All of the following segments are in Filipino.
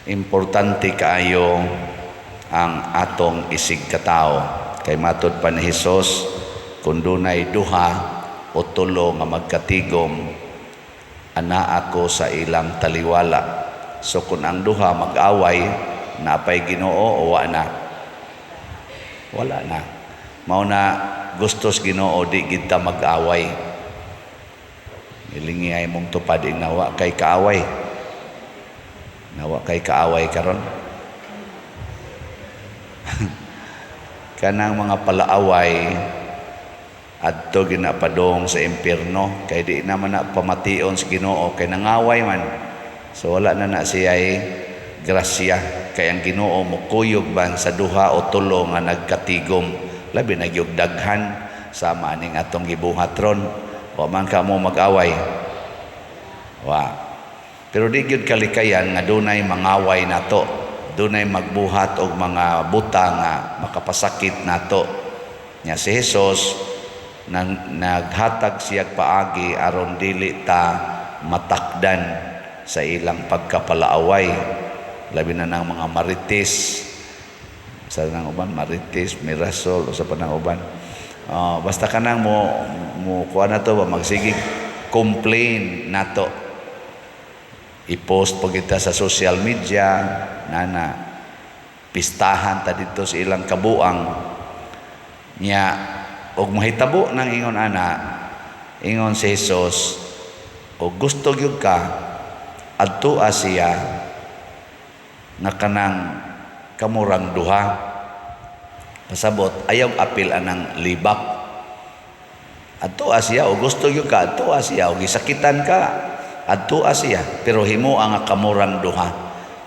Importante kaayo ang atong isig katao. Kay matud pa ni Hesus, kung dunay duha o tulo nga magkatigom, ana ako sa ilang taliwala. So kung ang duha mag-away, napay Ginoo o wala na? Wala na. Mao na gustos Ginoo di kita mag-away. Ilingi ay mong tupad nawa kay kaaway. Nawa kay kaaway karon. Kanang mga palaaway adto ginapadong sa impyerno kay di naman na pamation sa Ginoo kay nangaway man. So wala na siya ay grasya kay ang Ginoo mukuyog ban sa duha o tulo nga nagkatigom, labi na gyud daghan sama ning atong gibuhat ron. Wa man ka mo mag-away. Wa. Pero di gyud kalikayan nga dunay mangaway nato, dunay magbuhat og mga buta nga makapasakit nato. Nya si Hesus naghatag siyag paagi aron dili ta matakdan sa ilang pagkapalaaway, labi na ng mga marites sa nang uban, marites, mirasol o sa panang uban. Basta kanang mo kuha na to ba magsigig complain nato, i-post po kita sa social media na pistahan ta dito sa ilang kabuang nya og mahitabo ng ingon ana, ingon si Hesus, og gusto gyud ka adto siya nga kanang kamurang duha, pasabot ayaw apil anang libak. Adto siya o gusto gyud ka adto siya o gisakitan ka adto siya, pero himo ang kamurang duha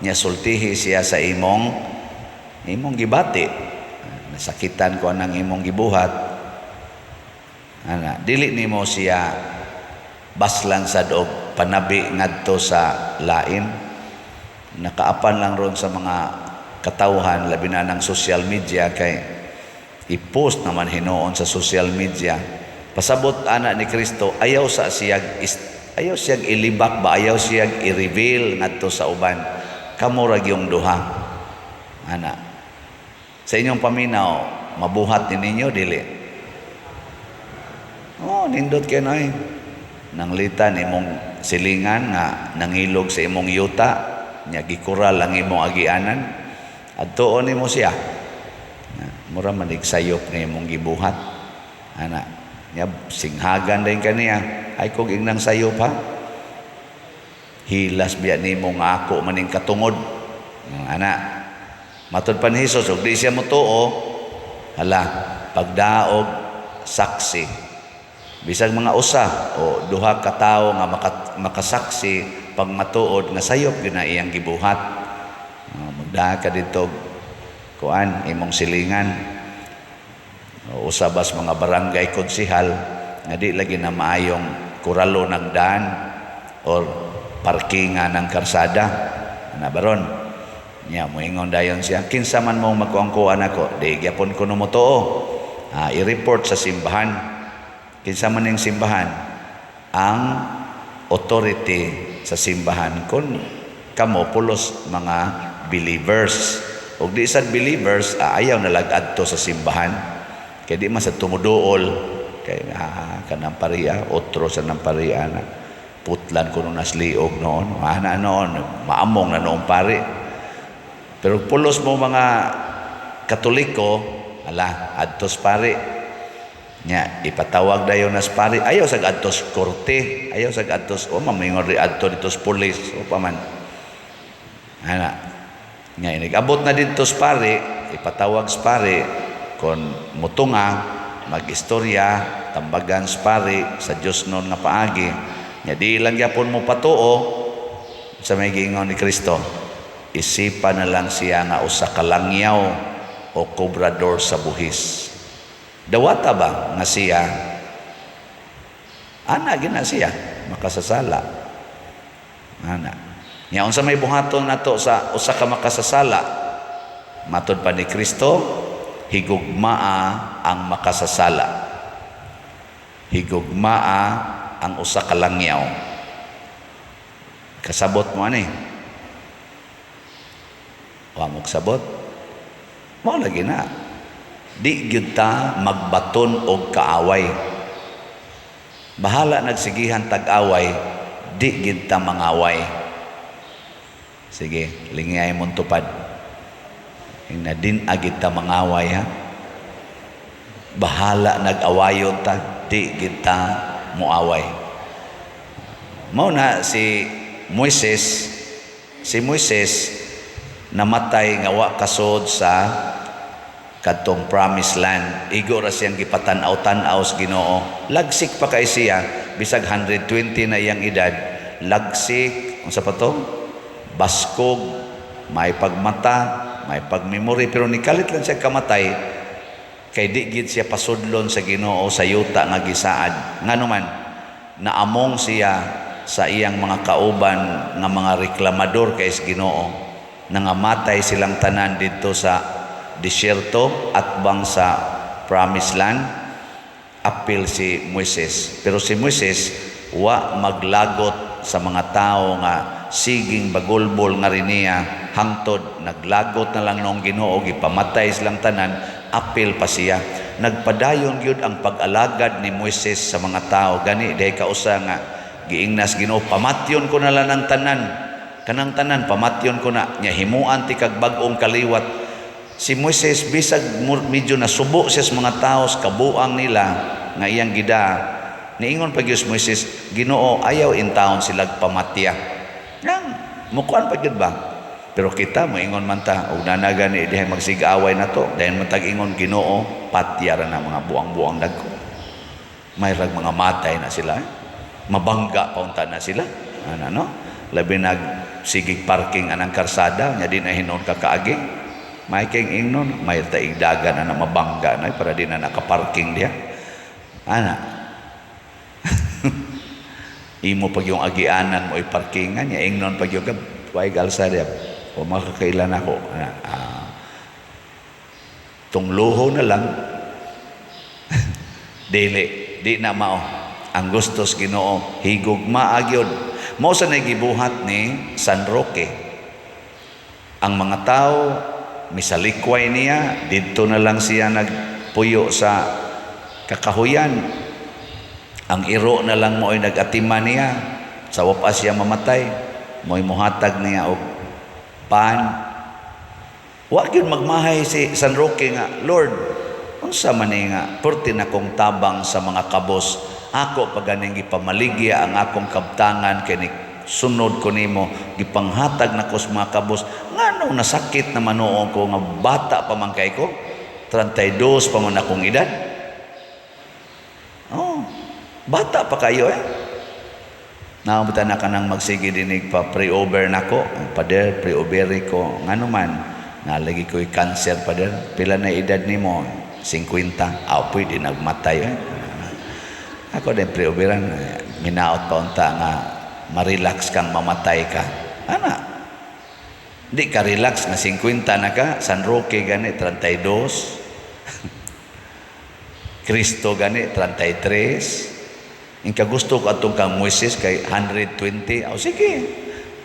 nya sultihi siya sa imong gibati. Nasakitan ko anang imong gibuhat, ana dili nimo siya baslan sa og panabi ngadto sa lain. Nakaapan lang ron sa mga katawhan labi na ng social media kay i-post naman hinoon sa social media. Pasabot ana ni Kristo ayaw siyag ilibak ba, ayaw siyag i-reveal ngadto sa uban. Kamo ra gyung duha. Ana sa inyong paminaw mabuhat ninyo dili? Nindot kayo na nanglitan imong silingan nga nangilog sa imong yuta nya gikural ang imong agianan adtuon nimo siya mura manig sayop ni imong gibuhat ana nya singhagan din kaniya ay kog ingnang sayop ha, hilas biya nimo nga ako maning katungod ana. Matud pa ni Hesus og di siya motuo, hala pagdaog saksi bisag mga usa o duha ka tawo nga makasaksi pag matuod nga sayop gyud na iyang gibuhat. Magdaha ka dito kuan imong silingan o usabas mga barangay konsehal nga di lagi na maayong kuralo nagdaan or parkingan ng karsada na baron nya moingon dayon siya kinsa man mo magkuangkuan ako di gyapon ko numutuo, i-report sa simbahan. Kinsa man ning simbahan? Ang authority sa simbahan kun kamo pulos mga believers. Og di sad believers ayaw nalagad to sa simbahan. Kay di man sa tumuduol kay kanang paria otro sa nang paria na putlan kuno nasliog noon. Ana noon maamong na noong pare. Pero pulos mo mga Katoliko ala adtos pare nya ipatawag dayon nas pari ayaw sa adtos korte, ayaw sa adtos o mamingon ri adto ditos pulis o paman ana nya inigabot na dito sa pari ipatawag sa pari kon mutunga magistorya tambagan sa pari sa Dios non nga paagi nya di lang gyapon mo patuo sa may giingon ni Kristo, isipan na lang siya nga usa ka langyaw o kobrador sa buhis. Dawata ba nga siya ana gina siya makasasala ana nya unsa may buhaton nato sa usa ka makasasala matud pa ni Kristo higugmaa ang makasasala, higugmaa ang usa ka langyaw. Kasabot mo ani Wa mo sabot. Mao lagi na. Di gyud ta magbaton og kaaway. Bahala nagsigihan tag-away, di gyud ta mangaway. Sige, lingay mong tupad. Na din agit ta mangaway ha. Bahala nag-awayon ta, di gyud ta muaway. Mao na si Moises namatay nga wa kasod sa kadtong promised land. Igo ra siyang gipatan-aw sa Ginoo. Lagsik pa kay siya, bisag 120 na iyang edad. Lagsik, unsa pa to? Baskog, may pagmata, may pagmemory, pero nikalit lang siya kamatay kay di gid siya pasudlon sa Ginoo sa yuta nga gisaad. Ngano man naamong siya sa iyang mga kauban nga mga reklamador kay sa Ginoo, nangamatay silang tanan dito sa disyerto at bang sa promised land. Apil si Moises, pero si Moises wa maglagot sa mga tao nga siging bagulbol nga riniya, hangtod naglagot na lang noong Ginoo, gipamatay silang tanan. Apil pa siya. Nagpadayon gyud ang pag-alagad ni Moises sa mga tao. Gani day kausa nga giingnas Ginoo, pamatyon ko na lang ng tanan, kanang tanan pamatyon ko na, nya himuan ti kag bag-ong kaliwat. Si Moises bisag medyo nasubo siya sa mga tao sa kabuang nila nga iyang gida, niingon pa gyud Moises, Ginoo ayaw in taon sila pamatya. Nang mukuan pa gyud ba? Pero kita moingon man ta og nanagan ni dihay magsig-away na to, dahil man tag-ingon Ginoo patya ra na mga buang-buang dagko. May rag mga matay na sila. Mabangga paunta na sila. Ano no? Labi nag sigig parking anang karsada nya di na hinon ka kaagi. May king ingnon, may taigdagan na mabangga na para di na nakaparking diya. Ana. Imo pag yung agianan mo parkingan nya ingnon pag yung way galsada o makakailan ako. Tungluho na lang. Dili, di na mao. Ang gustos Ginoo higugma agyod. Mao sa nagibuhat ni San Roque. Ang mga tao misalikway niya, dito na lang siya nagpuyo sa kakahuyan. Ang iro na lang mo ay nag-atima niya, sa wapas siya mamatay, mo'y muhatag niya og pan. Wa gyud magmahay si San Roque nga, Lord, unsa man ni nga porti na kong tabang sa mga kabos, ako paganing gipamaligya ang akong kabtangan kay sunod ko nimo, gipanghatag na ko sa mga kabos. Ngano nasakit na manoon ko nga bata pa man kay ko, 32 pa man akong edad. Oh, bata pa kayo Naabutan na ka nang magsige dinig pa pre-over na ko, pader pre-overi ko, ngano man nalagi ko'y cancer pader. Pila na edad nimo? 50. Pwede nagmatay Ako din pre-overan, minaot pa unta nga ma-relax kang mamatay ka. Ana, di ka relax na 50 na ka. San Roque gani 32. Kristo gani 33. Ingka gusto ko atong kang Moises kay 120. Sige,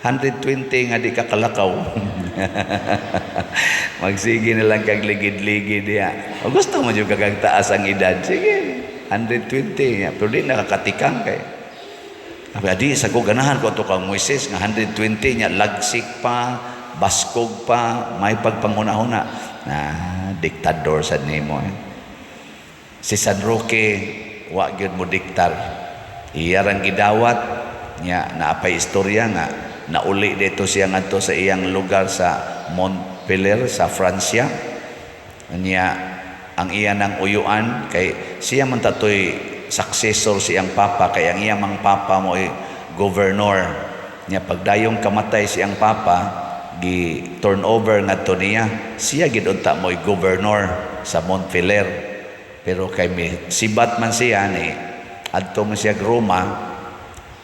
120 nga di ka kalakaw. Magsige na lang kag ligid-ligid diya. O gusto mo juga kag taas ang edad, sige, 120. Pero di nakakatikang kay di sa ko ganahan ko to kang Moises nga 120 nya lagsik pa, baskog pa, may pagpanghuna-huna. Diktador sad nimo. Si San Roque wa gyud mo diktar. Iya rang gidawat nya naapay istorya nga nauli dito siya ngadto sa iyang lugar sa Montpellier sa Francia. Nya ang iya nang uyuan kay siya man tatoy successor siyang papa, kay ang iyang mang papa mo ay governor niya. Pagdayong kamatay siyang papa, gi turnover ngadto niya, siya gid unta mo ay governor sa Montpellier. Pero kay may sibat man siya ni adto man siya Roma,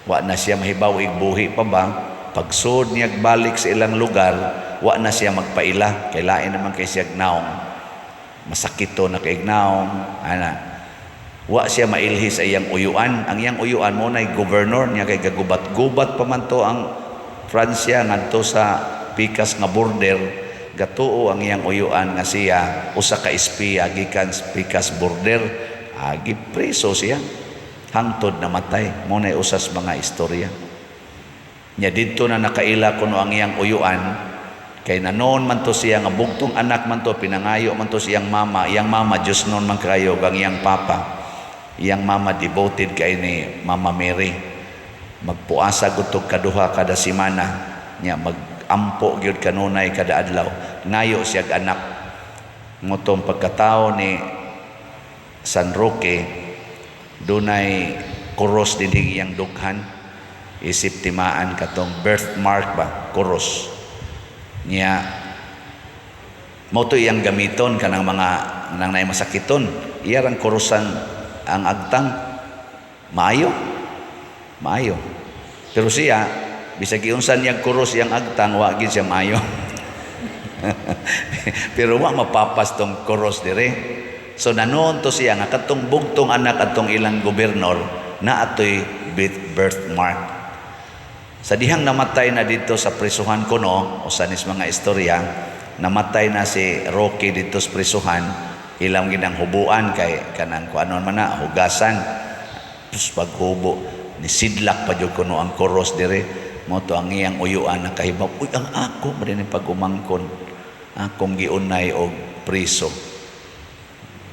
wa na siya mahibaw igbuhi pa ba. Pagsud niya balik sa ilang lugar, wa na siya magpaila kay lain naman kay siya gnaong, masakito na kay gnaong wa siya mailhi sa iyang uyuan. Ang iyang uyuan mo na governor niya kay gagubat-gubat pa man to ang Francia ngadto sa pikas nga border. gatuo ang iyang uyuan nga siya usa ka espiya gikan pikas border, gipreso siya hangtod namatay. Mo na usas mga istorya nya didto na nakaila kuno ang iyang uyuan, kay nanoon man to siya nga bugtong anak man to, pinangayo man to siyang mama. Iyang mama Diyos noon man kayo, kang iyang papa, iyang mama devoted kay ni Mama Mary. Magpuasa gud tog kaduha kada semana nya, magampo gyud kanunay kada adlaw, ngayo siya anak. Ngotong pagkatao ni San Roque, dunay kuros din iyang dughan, isip timaan katong birthmark ba, kuros niya. Mo to iyang gamiton kanang mga nang nay masakiton, iya rang kurusan ang agtang, maayo. Pero siya bisag giunsan niyang kurus iyang agtang, wa gid siya maayo. Pero wa mapapas tong kuros dire. So nanoon to siya nga katong bugtong anak atong ilang gobernador na atoy birthmark. Sa dihang namatay na dito sa prisuhan kuno, o sanis mga istorya, namatay na si Roque dito sa prisuhan, ilang ginang hubuan kay kanang kuanon man na hugasan. Tapos paghubo ni sidlak pa jud kuno ang koros dire. Mo to ang iyang uyuan na kahibaw, uy ang ako madini pag-umangkon, akong giunay og priso.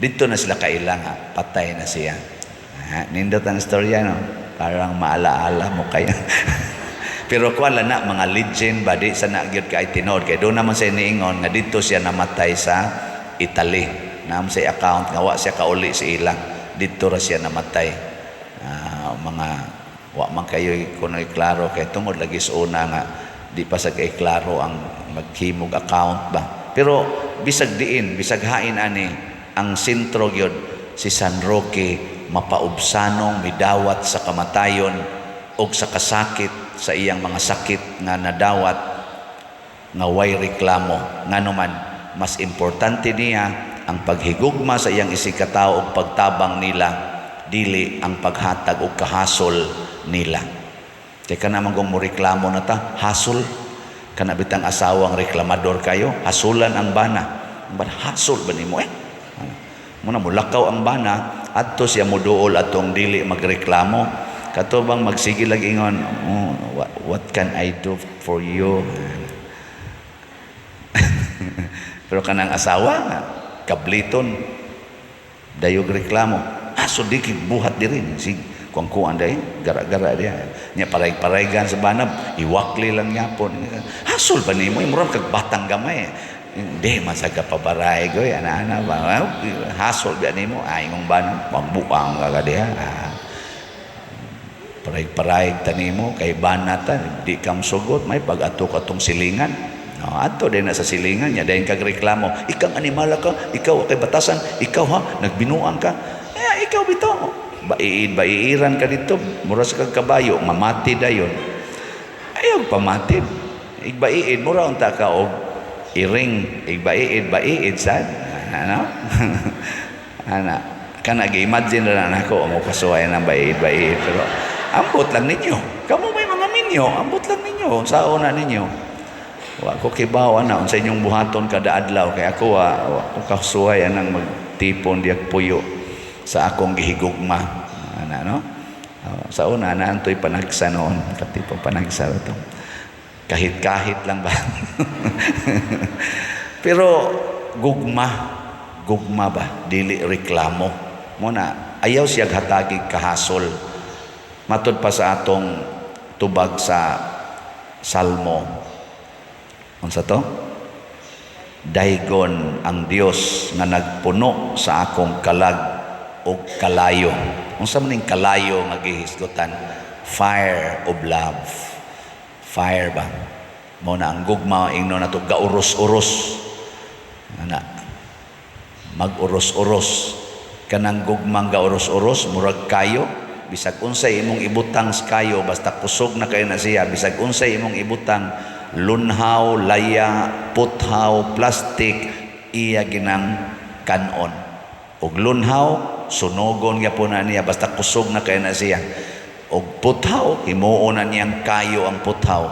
Dito na sila kailang, patay na siya. Nindot ang istorya, no? Parang maalaala mo kaya. Pero kuwala na mga legend ba di sa nagyod kay tinod, kay doon naman sa iniingon nga dito siya namatay sa Italy. Naam sa account nga wa siya kauli sa ilang, dito ra siya namatay. Mga wa man kayo kuno'y klaro, kay tungod lagi sa una nga di pa sa kay klaro ang maghimog account ba. Pero bisag diin, bisag hain ani ang sentro gyud si San Roque, mapaubsanong midawat sa kamatayon o sa kasakit sa iyang mga sakit nga nadawat nga way reklamo. Nganuman mas importante niya ang paghigugma sa iyang isikatawo o pagtabang nila, dili ang paghatag o kahasol nila. Teka naman kung mo reklamo na ta, hasol kana bitang asawang reklamador kayo, hasulan ang bana. Hasol ba nimo muna mulakaw ang bana adto siya moduol atong dili magreklamo, katubang magsige lag ingon, what can I do for you? Pero kanang asawa nga kabliton dayog reklamo, so dikit buhat diri sig kuang-kuan day gara-gara dia nya paray-paraygan sa banab, iwakli lang yapon. Hasol ba nimo imong kag batang gamay, hindi masaga pabaray goy ana-ana ba hasol ba nimo ay imong banab magbuang ka diha. Paray-parayg tanimo kay banata di kam sugot may pag-atok atong silingan. Adto din na sa silingan niya dayon kag reklamo, ikang animala ka, ikaw kay batasan, ikaw ha nagbinuang ka. Ikaw bito, baiiran ka dito, mura sa kagkabayo, mamati dayon. Ayaw pamatid. Igbaiid, mura unta ka og iring, baiid sad. Ano? Ana, kana gi-imagine na nako mo pasuway ng baiid. Pero ambot lang ninyo. Kamu may mga minyo, ambot lang ninyo. Sao na ninyo? Wa ko kibaw na sa inyong buhaton kada adlaw, kay ako wa ko kasuway anang magtipon diak puyo sa akong gihigugma no? Sa una na antoy panagsa noon, katipong panagsa ito kahit lang ba. Pero gugma ba dili reklamo mo na ayaw siya hatagig kahasol. Matud pa sa atong tubag sa Salmo, unsa to? Daygon ang Dios nga nagpuno sa akong kalag o kalayo. Unsa man ning kalayo nga gihisgotan? Fire of love. Fire ba? Mo na ang gugma ingno nato gauros-uros. Ana. Mag-uros-uros. Kanang gugmang gauros-uros murag kayo, bisag unsay imong ibutang sa kayo basta kusog na kayo na siya, bisag unsay imong ibutang lunhaw, laya, puthaw, plastic, iya ginang kanon. Og lunhaw sunogon gyapon na niya basta kusog na kay na siya. Og puthaw himuon na niyang kayo ang puthaw.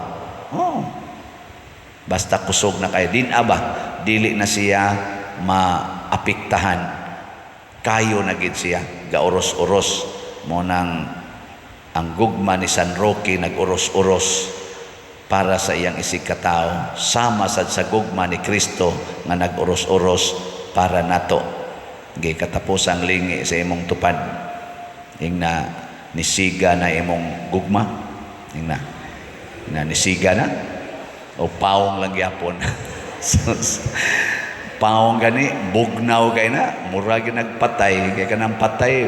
Basta kusog na kayo din aba, dili na siya maapektahan. Kayo na gid siya, gauros-uros mo nang ang gugma ni San Roque nag-uros-uros para sa iyang isikatao, sama sad sa gugma ni Kristo nga nag-uros-uros para nato. Gi katapusang lingi sa imong tupad. Ingna nisiga na imong gugma. Ingna nisiga na o pawong lang yapon. Pawong gani bugnaw kay na murag nagpatay kay kanang patay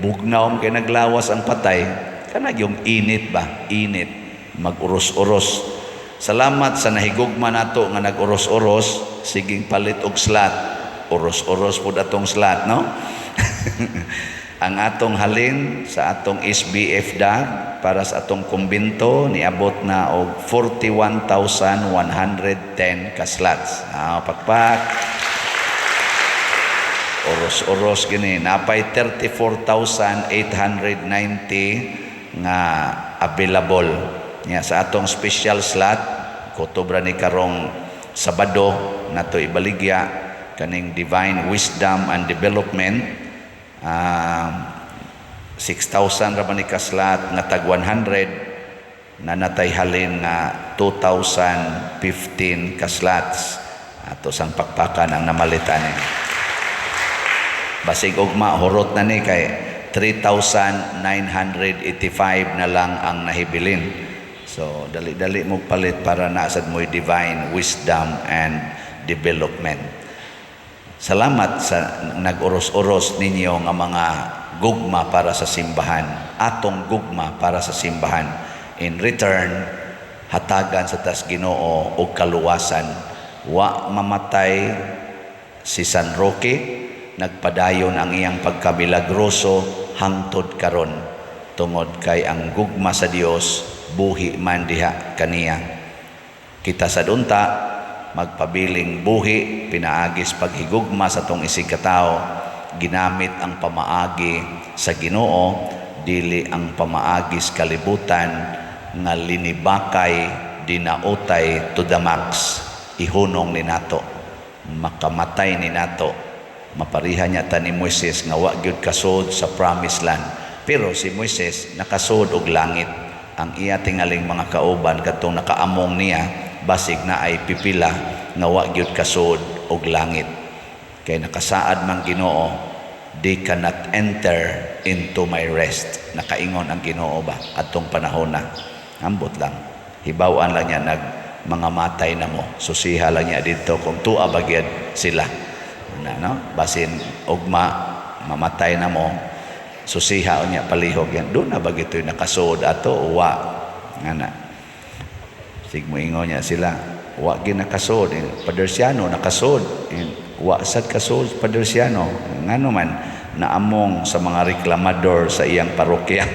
bugnaw kay naglawas ang patay kana yung init ba init mag-uros-uros. Salamat sa nahigugma nato nga nag-uros-uros, siging palit og slat, uros-uros pud atong slat, no? Ang atong halin sa atong SBF dag para sa atong kumbinto niabot na og 41,110 ka slots. Pakpak. Oros-oros gini napay 34,890 nga available nya sa atong special slot kutubra ni karong Sabado nato ibaligya kaning Divine Wisdom and Development. 6,000 ra man ni ka slot nga tag 100 na natay halin nga 2,015 ka slots ato sang pakpakan ang namalitan ni. Basig ugma horot na ni kay 3,985 na lang ang nahibilin. So dali-dali mo palit para nasad mo'y Divine Wisdom and Development. Salamat sa nag-uros-uros ninyo nga mga gugma para sa simbahan, atong gugma para sa simbahan. In return, hatagan sa tas Ginoo og kaluwasan. Wa mamatay si San Roque, nagpadayon ang iyang pagkabilagroso hangtod karon tungod kay ang gugma sa Dios buhi man diha kaniya. Kita sa dunta magpabiling buhi, pinaagis paghigugma sa tong isigkatao, ginamit ang pamaagi sa Ginoo, dili ang pamaagis kalibutan nga linibakay, dinautay to the max, ihunong ni nato, makamatay ni nato, mapariha niya ta ni Moises nga wa gyud kasud sa promised land. Pero si Moises nakasud og langit, ang iya tingaling mga kauban kadtong nakaamong niya basig na ay pipila nga wa gyud kasud og langit. Kay nakasaad man Ginoo, they cannot enter into my rest. Nakaingon ang Ginoo ba adtong panahon na. Ambot lang. Hibaw-an lang niya mga matay na mo. Susiha lang niya dito kung tuwa bagyad sila. No? Basin ugma mamatay na mo. Susiha niya palihog yan. Doon na bagito'y nakasud ato o wa. Ngana. Sigmo ingon niya sila, wa ginakasod, Padersiano nakasod, wa sad kasod Padersiano. Ngano man naamong sa mga reklamador sa iyang parokya.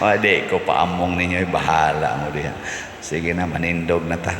Wala ko paamong ninyo, bahala mo diha. Sige na, manindog na ta.